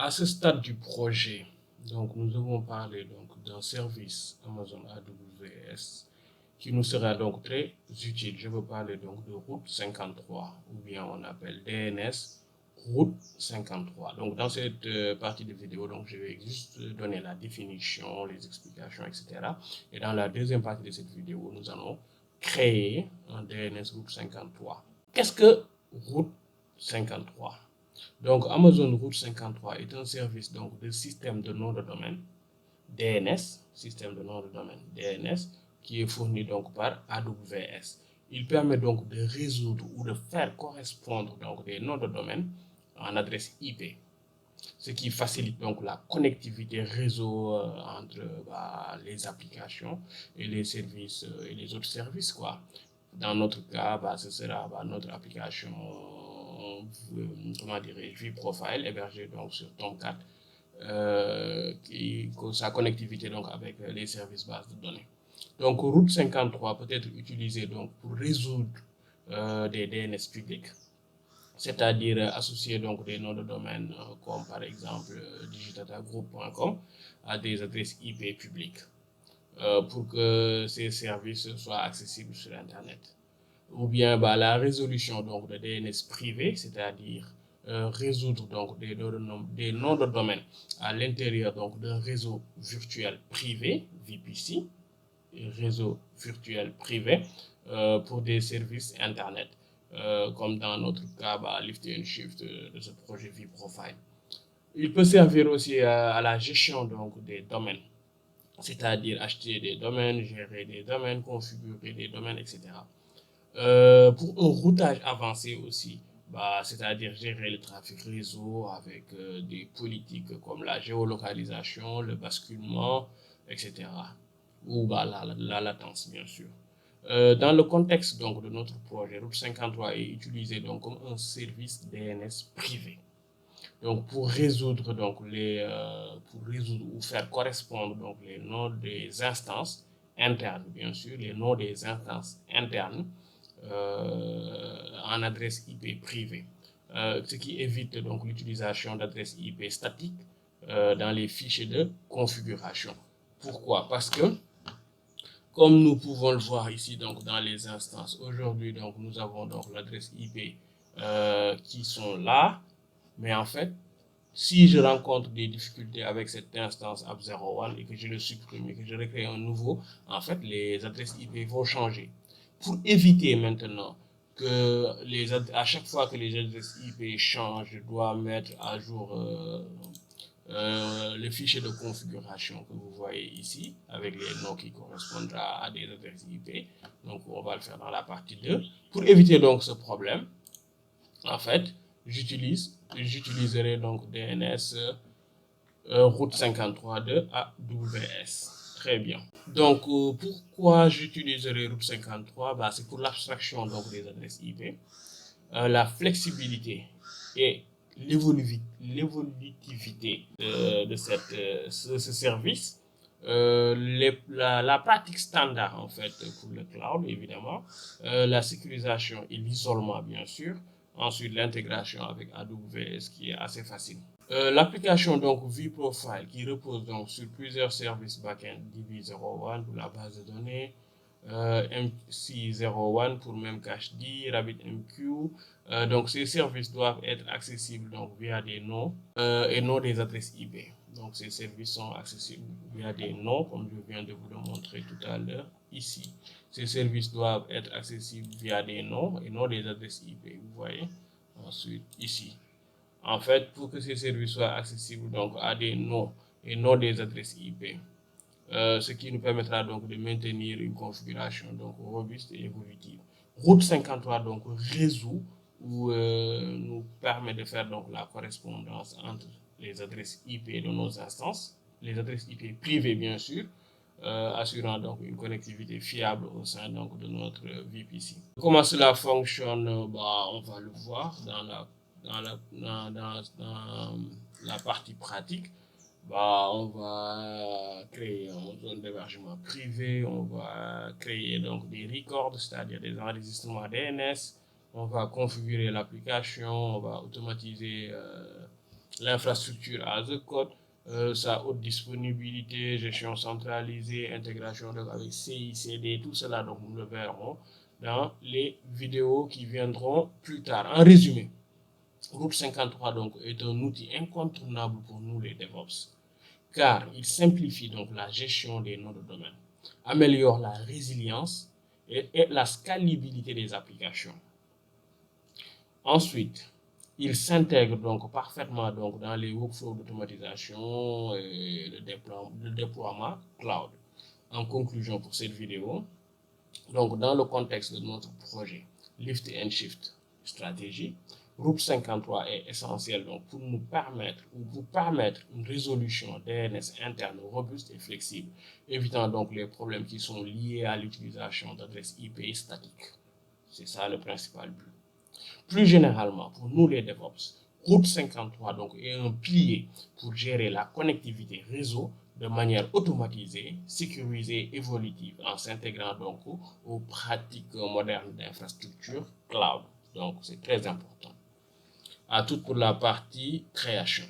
À ce stade du projet, donc nous avons parlé donc d'un service Amazon AWS qui nous sera donc très utile. Je veux parler donc de route 53 ou bien on appelle DNS route 53. Donc dans cette partie de vidéo, donc je vais juste donner la définition, les explications, etc. Et dans la deuxième partie de cette vidéo, nous allons créer un DNS route 53. Qu'est-ce que route 53? Donc, Amazon Route 53 est un service donc, de système de nom de domaine, DNS, système de nom de domaine, DNS, qui est fourni donc par AWS. Il permet donc de résoudre ou de faire correspondre donc, des noms de domaine en adresse IP, ce qui facilite donc la connectivité réseau entre les applications et les services et les autres services, quoi. Dans notre cas, ce sera notre application, comment dirais-je, vProfile, hébergée donc sur Tomcat, qui sa connectivité donc avec les services bases de données. Donc, Route 53 peut être utilisée donc pour résoudre des DNS publics, c'est-à-dire associer donc des noms de domaine comme par exemple digitatagroup.com à des adresses IP publiques pour que ces services soient accessibles sur Internet. Ou bien la résolution donc de DNS privé, c'est-à-dire résoudre donc des noms de domaine à l'intérieur donc d'un réseau virtuel privé, VPC, réseau virtuel privé pour des services Internet, comme dans notre cas, Lift and Shift de ce projet vProfile. Il peut servir aussi à la gestion donc des domaines, c'est-à-dire acheter des domaines, gérer des domaines, configurer des domaines, etc. Pour un routage avancé aussi, c'est-à-dire gérer le trafic réseau avec des politiques comme la géolocalisation, le basculement, etc. Ou la latence, bien sûr. Dans le contexte donc de notre projet, Route 53 est utilisé donc comme un service DNS privé. Donc pour résoudre pour résoudre ou faire correspondre donc les noms des instances internes, bien sûr, les noms des instances internes en adresse IP privée, ce qui évite donc l'utilisation d'adresses IP statiques dans les fichiers de configuration. Pourquoi? Parce que comme nous pouvons le voir ici donc dans les instances, aujourd'hui donc nous avons donc l'adresse IP qui sont là, mais en fait si je rencontre des difficultés avec cette instance app01 et que je le supprime et que je recrée un nouveau, en fait les adresses IP vont changer. Pour éviter maintenant que à chaque fois que les adresses IP changent, je dois mettre à jour le fichier de configuration que vous voyez ici, avec les noms qui correspondent à des adresses IP. Donc, on va le faire dans la partie 2. Pour éviter donc ce problème, en fait, j'utiliserai donc DNS route 53 de AWS. Très bien. Donc, pourquoi j'utiliserai route 53? C'est pour l'abstraction donc des adresses IP, la flexibilité et l'évolutivité de ce service, la pratique standard en fait pour le cloud évidemment, la sécurisation et l'isolement bien sûr, ensuite l'intégration avec AWS qui est assez facile. L'application donc vProfile qui repose donc sur plusieurs services backend DB01 pour la base de données, MC01 pour Memcached, RabbitMQ. Donc ces services doivent être accessibles donc via des noms et non des adresses IP. Donc ces services sont accessibles via des noms comme je viens de vous le montrer tout à l'heure ici. Ces services doivent être accessibles via des noms et non des adresses IP. Vous voyez ensuite ici. En fait, pour que ces services soient accessibles donc à des noms et non des adresses IP, ce qui nous permettra donc de maintenir une configuration donc robuste et évolutive. Route 53 donc résout ou nous permet de faire donc la correspondance entre les adresses IP de nos instances, les adresses IP privées bien sûr, assurant donc une connectivité fiable au sein donc de notre VPC. Comment cela fonctionne, on va le voir dans la partie pratique. On va créer une zone d'hébergement privé, on va créer donc des records, c'est-à-dire des enregistrements DNS, on va configurer l'application, on va automatiser l'infrastructure as a code, sa haute disponibilité, gestion centralisée, intégration avec CICD, tout cela, donc nous le verrons dans les vidéos qui viendront plus tard. En résumé, Route 53 donc, est un outil incontournable pour nous les DevOps, car il simplifie donc la gestion des noms de domaine, améliore la résilience et la scalabilité des applications. Ensuite, il s'intègre donc parfaitement donc dans les workflows d'automatisation et de déploiement cloud. En conclusion pour cette vidéo, donc dans le contexte de notre projet Lift and Shift Stratégie, Route 53 est essentiel donc pour nous permettre ou vous permettre une résolution DNS interne robuste et flexible, évitant donc les problèmes qui sont liés à l'utilisation d'adresses IP statiques. C'est ça le principal but. Plus généralement, pour nous les DevOps, Route 53 donc, est un pilier pour gérer la connectivité réseau de manière automatisée, sécurisée, évolutive, en s'intégrant donc aux pratiques modernes d'infrastructure cloud. Donc, c'est très important. À tout pour la partie création.